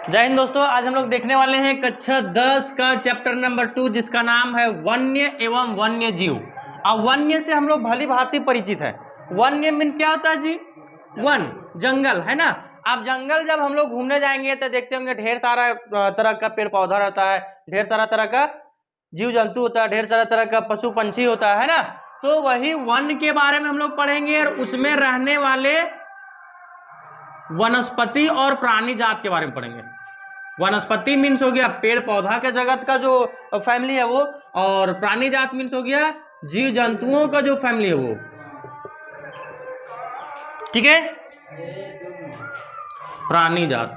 जय हिंद दोस्तों, आज हम लोग देखने वाले हैं कक्षा 10 का चैप्टर नंबर 2 जिसका नाम है वन्य एवं वन्य जीव। अब वन्य से हम लोग भली भांति परिचित है। वन्य मीन्स क्या होता है जी? वन, जंगल, है ना। अब जंगल जब हम लोग घूमने जाएंगे तो देखते होंगे ढेर सारा तरह का पेड़ पौधा रहता है, ढेर सारा तरह का जीव जंतु होता है, ढेर सारा तरह का पशु पंछी होता है ना। तो वही वन के बारे में हम लोग पढ़ेंगे और उसमें रहने वाले वनस्पति और प्राणी जात के बारे में पढ़ेंगे। वनस्पति मीन्स हो गया पेड़ पौधा के जगत का जो फैमिली है वो, और प्राणी जात मीन्स हो गया जीव जंतुओं का जो फैमिली है वो। ठीक है, प्राणी जात।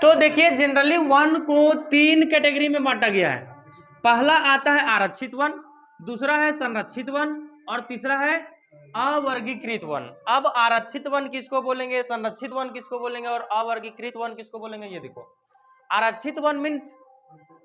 तो देखिए जनरली वन को 3 कैटेगरी में बांटा गया है। पहला आता है आरक्षित वन, दूसरा है संरक्षित वन और तीसरा है अवर्गीकृत वन। अब आरक्षित वन किसको बोलेंगे, संरक्षित वन किसको बोलेंगे और अवर्गीकृत वन किसको बोलेंगे, ये देखो। आरक्षित वन मीन्स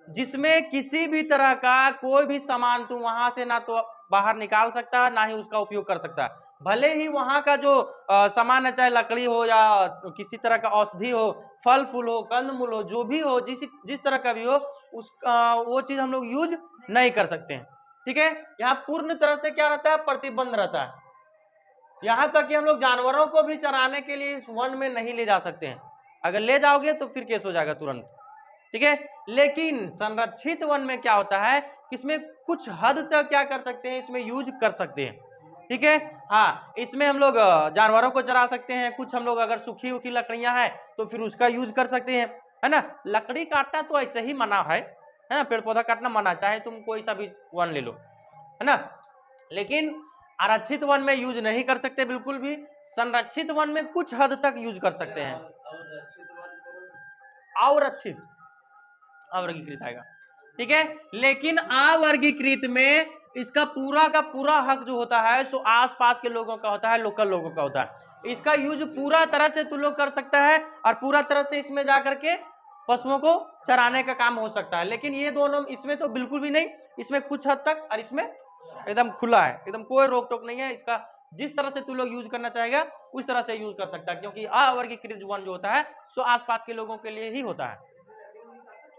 जिसमें किसी भी तरह का कोई भी सामान तुम वहां से ना तो बाहर निकाल सकता है ना ही उसका उपयोग कर सकता है। भले ही वहां का जो सामान है, चाहे लकड़ी हो या किसी तरह का औषधि हो, फल फूल हो, कंदमूल हो, जो भी हो, जिस तरह का भी हो, वो चीज हम लोग यूज नहीं कर सकते हैं। ठीक है, यहाँ पूर्ण तरह से क्या रहता है, प्रतिबंध रहता है। यहाँ तक कि हम लोग जानवरों को भी चराने के लिए इस वन में नहीं ले जा सकते हैं। अगर ले जाओगे तो फिर केस हो जाएगा तुरंत। ठीक है, लेकिन संरक्षित वन में क्या होता है कि इसमें कुछ हद तक क्या कर सकते हैं, इसमें यूज कर सकते हैं। ठीक है, हाँ, इसमें हम लोग जानवरों को चरा सकते हैं। कुछ हम लोग अगर सूखी उखी लकड़ियां हैं तो फिर उसका यूज कर सकते हैं, है ना। लकड़ी काटना तो ऐसे ही मना है ना, पेड़ पौधा काटना मना, चाहे तुम कोई सा भी वन ले लो, है ना। लेकिन आरक्षित वन में यूज नहीं कर सकते बिल्कुल भी। संरक्षित वन में कुछ हद तक यूज कर सकते हैं। अवर्गीकृत, अवर्गीकृत आएगा। ठीक है, लेकिन अवर्गीकृत में इसका पूरा का पूरा हक जो होता है सो आसपास के लोगों का होता है, लोकल लोगों का होता है। इसका यूज पूरा तरह से तू लोग कर सकता है और पूरा तरह से इसमें जाकर के पशुओं को चराने का काम हो सकता है। लेकिन ये दोनों इसमें तो बिल्कुल भी नहीं, इसमें कुछ हद तक, और इसमें एकदम खुला है, एकदम कोई रोक टोक नहीं है। इसका जिस तरह से तू लोग यूज करना चाहेगा उस तरह से यूज कर सकता है, क्योंकि अवर्गीकृत वन जो होता है सो आसपास के लोगों के लिए ही होता है।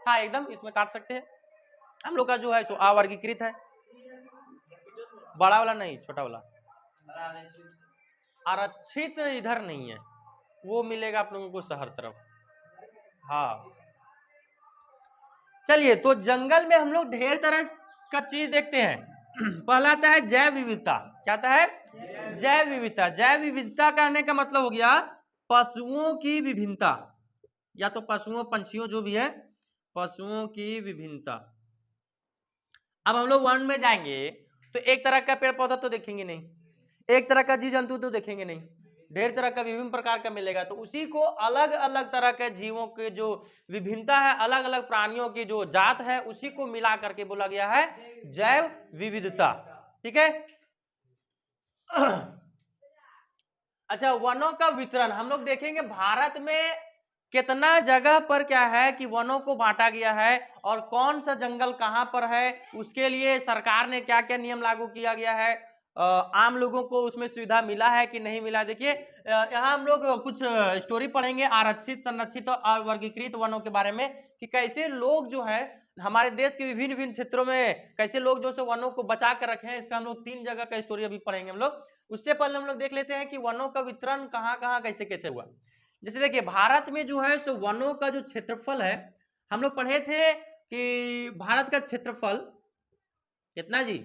हाँ, एकदम इसमें काट सकते हैं। हम लोग का जो है सो अवर्गीकृत है, बड़ा वाला नहीं, छोटा वाला। आरक्षित इधर नहीं है, वो मिलेगा आप लोगों को शहर तरफ। हाँ, चलिए, तो जंगल में हम लोग ढेर तरह का चीज देखते हैं। पहला आता है जैव विविधता। क्या आता है? जैव विविधता। जैव विविधता कहने का मतलब हो गया पशुओं की विभिन्नता, या तो पशुओं पंछियों जो भी है, पशुओं की विभिन्नता। अब हम लोग वन में जाएंगे तो एक तरह का पेड़ पौधा तो देखेंगे नहीं, एक तरह का जीव जंतु तो देखेंगे नहीं, ढेर तरह का विभिन्न प्रकार का मिलेगा। तो उसी को अलग अलग तरह के जीवों के जो विभिन्नता है, अलग अलग प्राणियों की जो जात है, उसी को मिला करके बोला गया है जैव विविधता। ठीक है। अच्छा, वनों का वितरण हम लोग देखेंगे भारत में कितना जगह पर क्या है कि वनों को बांटा गया है और कौन सा जंगल कहां पर है, उसके लिए सरकार ने क्या क्या नियम लागू किया गया है, आम लोगों को उसमें सुविधा मिला है कि नहीं मिला। देखिए, यहाँ हम लोग कुछ स्टोरी पढ़ेंगे आरक्षित, संरक्षित और अवर्गीकृत वनों के बारे में, कि कैसे लोग जो है हमारे देश के विभिन्न विभिन्न क्षेत्रों में कैसे लोग जो है वनों को बचा कर रखे हैं। इसका हम लोग 3 जगह का स्टोरी अभी पढ़ेंगे हम लोग। उससे पहले हम लोग देख लेते हैं कि वनों का वितरण कहाँ कहाँ कैसे कैसे हुआ। जैसे देखिए, भारत में जो है सो वनों का जो क्षेत्रफल है, हम लोग पढ़े थे कि भारत का क्षेत्रफल कितना जी?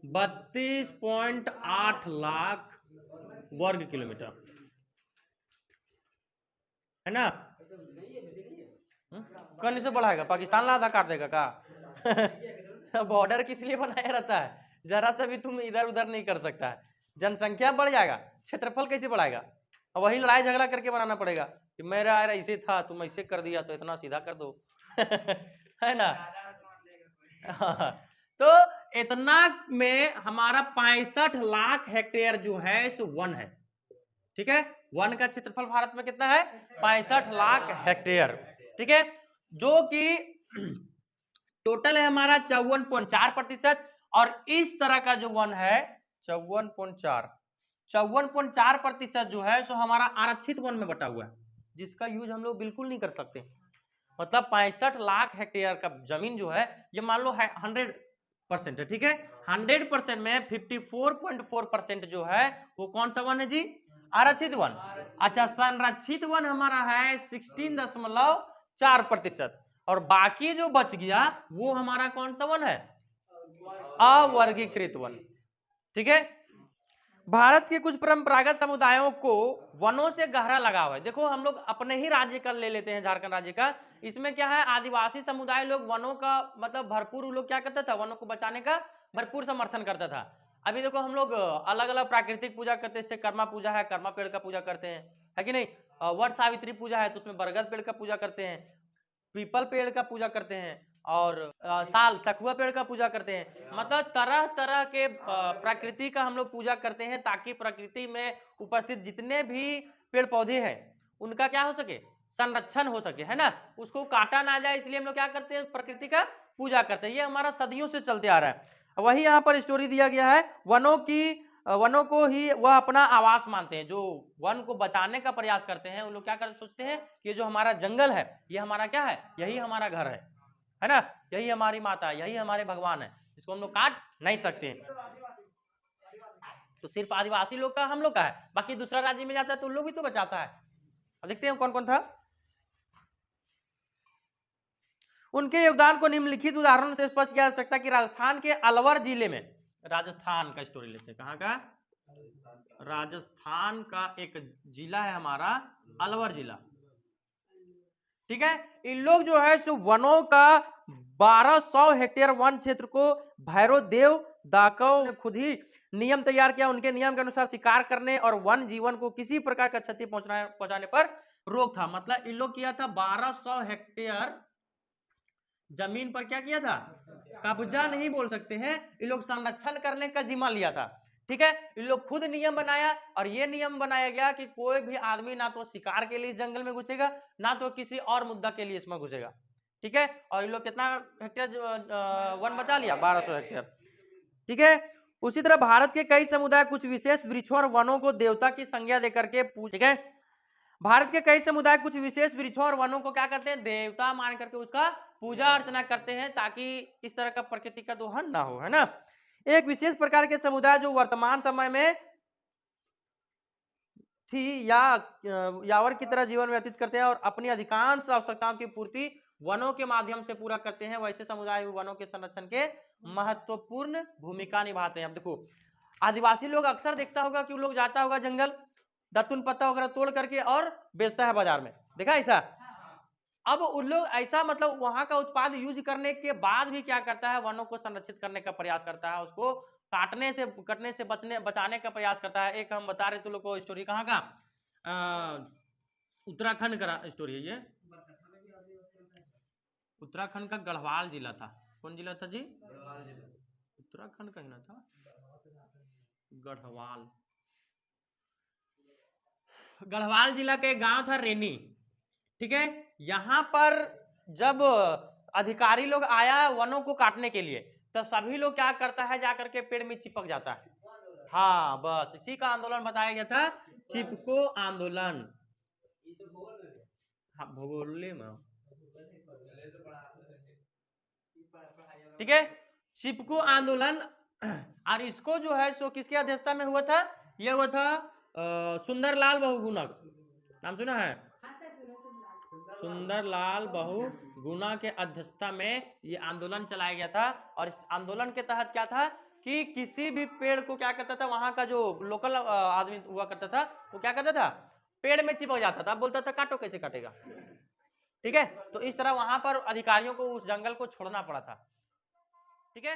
32.8 लाख वर्ग किलोमीटर, है ना। कौन इसे बढ़ाएगा? पाकिस्तान ला आधा काट देगा का? बॉर्डर किस लिए बनाया रहता है? जरा सा भी तुम इधर उधर नहीं कर सकता है। जनसंख्या बढ़ जाएगा, क्षेत्रफल कैसे बढ़ाएगा? और वही लड़ाई झगड़ा करके बनाना पड़ेगा कि मेरा ऐसे था, तुम ऐसे कर दिया तो इतना सीधा कर दो। है ना। तो इतना में हमारा 65 लाख हेक्टेयर जो है सो वन है। ठीक है, वन का क्षेत्रफल भारत में कितना है? 65 लाख हेक्टेयर। ठीक है, जो कि टोटल है हमारा 54.4%। और इस तरह का जो वन है 54.4, 54.4% जो है सो हमारा आरक्षित वन में बटा हुआ है, जिसका यूज हम लोग बिल्कुल नहीं कर सकते। मतलब 65 लाख हेक्टेयर का जमीन जो है ये मान लो 100% है, ठीक है। 100% में 54.4% जो है वो कौन सा वन है जी? आरक्षित वन। अच्छा, संरक्षित वन हमारा है 16.4%, और बाकी जो बच गया वो हमारा कौन सा वन है? अवर्गीकृत वन, ठीक है। भारत के कुछ परंपरागत समुदायों को वनों से गहरा लगाव है। देखो हम लोग अपने ही राज्य का ले लेते हैं, झारखंड राज्य का। इसमें क्या है, आदिवासी समुदाय लोग वनों का मतलब भरपूर लोग क्या करता था, वनों को बचाने का भरपूर समर्थन करता था। अभी देखो हम लोग अलग अलग प्राकृतिक पूजा करते हैं, जैसे कर्मा पूजा है, कर्मा पेड़ का पूजा करते हैं, है कि नहीं। वट सावित्री पूजा है तो उसमें बरगद पेड़ का पूजा करते हैं, पीपल पेड़ का पूजा करते हैं, और साल सखुआ पेड़ का पूजा करते हैं। मतलब तरह तरह के प्रकृति का हम लोग पूजा करते हैं, ताकि प्रकृति में उपस्थित जितने भी पेड़ पौधे हैं उनका क्या हो सके, संरक्षण हो सके, है ना, उसको काटा ना जाए, इसलिए हम लोग क्या करते हैं, प्रकृति का पूजा करते हैं। ये हमारा सदियों से चलते आ रहा है। वही यहाँ पर स्टोरी दिया गया है, वनों को ही वह अपना आवास मानते हैं। जो वन को बचाने का प्रयास करते हैं, उन लोग क्या कर सोचते हैं कि जो हमारा जंगल है ये हमारा क्या है, यही हमारा घर है ना, यही हमारी माता है, यही हमारे भगवान है, इसको हम लोग काट नहीं सकते। तो सिर्फ आदिवासी लोग का हम लोग का है, बाकी दूसरा राज्य में जाता है तो उन लोग भी तो बचाता है। अब देखते हैं कौन कौन था। उनके योगदान को निम्नलिखित उदाहरण से स्पष्ट किया जा सकता है कि राजस्थान के अलवर जिले में, राजस्थान का स्टोरी लेते हैं, कहाँ का, राजस्थान का एक जिला है हमारा अलवर जिला, ठीक है। इन लोग जो है सो वनों का 1200 हेक्टेयर वन क्षेत्र को भैरव देव दाकव ने खुद ही नियम तैयार किया। उनके नियम के अनुसार शिकार करने और वन जीवन को किसी प्रकार का क्षति पहुंचाने पर रोक था। मतलब इन लोग किया था 1200 हेक्टेयर जमीन पर क्या किया था, कब्जा नहीं बोल सकते हैं, इन लोग संरक्षण करने का जिम्मा लिया था, ठीक है। इन लोग खुद नियम बनाया, और ये नियम बनाया गया कि कोई भी आदमी ना तो शिकार के लिए इस जंगल में घुसेगा, ना तो किसी और मुद्दा के लिए इसमें घुसेगा, ठीक है। और इन लोग कितना हेक्टेयर वन बचा लिया, 1200 हेक्टेयर, ठीक है। उसी तरह भारत के कई समुदाय कुछ विशेष वृक्षों और वनों को देवता की संज्ञा देकर के ठीक है, भारत के कई समुदाय कुछ विशेष वृक्षों और वनों को क्या करते हैं, देवता मान करके उसका पूजा अर्चना करते हैं, ताकि इस तरह का प्रकृति का दोहन ना हो, है ना। एक विशेष प्रकार के समुदाय जो वर्तमान समय में थी या यावर की तरह जीवन व्यतीत करते हैं और अपनी अधिकांश आवश्यकताओं की पूर्ति वनों के माध्यम से पूरा करते हैं, वैसे समुदाय वनों के संरक्षण के महत्वपूर्ण भूमिका निभाते हैं। अब देखो आदिवासी लोग अक्सर देखता होगा कि वो लोग जाता होगा जंगल, दातुन पत्ता वगैरह तोड़ करके और बेचता है बाजार में, देखा ऐसा। अब उन लोग ऐसा मतलब वहां का उत्पाद यूज करने के बाद भी क्या करता है, वनों को संरक्षित करने का प्रयास करता है, उसको कटने से बचाने का प्रयास करता है। एक हम बता रहे तुम लोग को स्टोरी, कहाँ का, उत्तराखंड का स्टोरी है ये। उत्तराखंड का गढ़वाल जिला था, कौन जिला था जी, उत्तराखंड का ही ना था, गढ़वाल जिला के गांव था रेनी, ठीक है। यहाँ पर जब अधिकारी लोग आया वनों को काटने के लिए, तो सभी लोग क्या करता है, जाकर के पेड़ में चिपक जाता है। हाँ बस इसी का आंदोलन बताया गया था, चिपको आंदोलन। हाँ भूगोल में, ठीक है, चिपको आंदोलन। और इसको जो है सो किसकी अध्यक्षता में हुआ था, यह हुआ था सुंदरलाल बहुगुणक, नाम सुना है, सुंदरलाल बहुगुणा के अध्यक्षता में ये आंदोलन चलाया गया था। और इस आंदोलन के तहत क्या था कि किसी भी पेड़ को क्या करता था, वहां का जो लोकल आदमी हुआ करता था वो क्या करता था, पेड़ में चिपक जाता था, बोलता था काटो, कैसे काटेगा, ठीक है। तो इस तरह वहां पर अधिकारियों को उस जंगल को छोड़ना पड़ा था, ठीक है।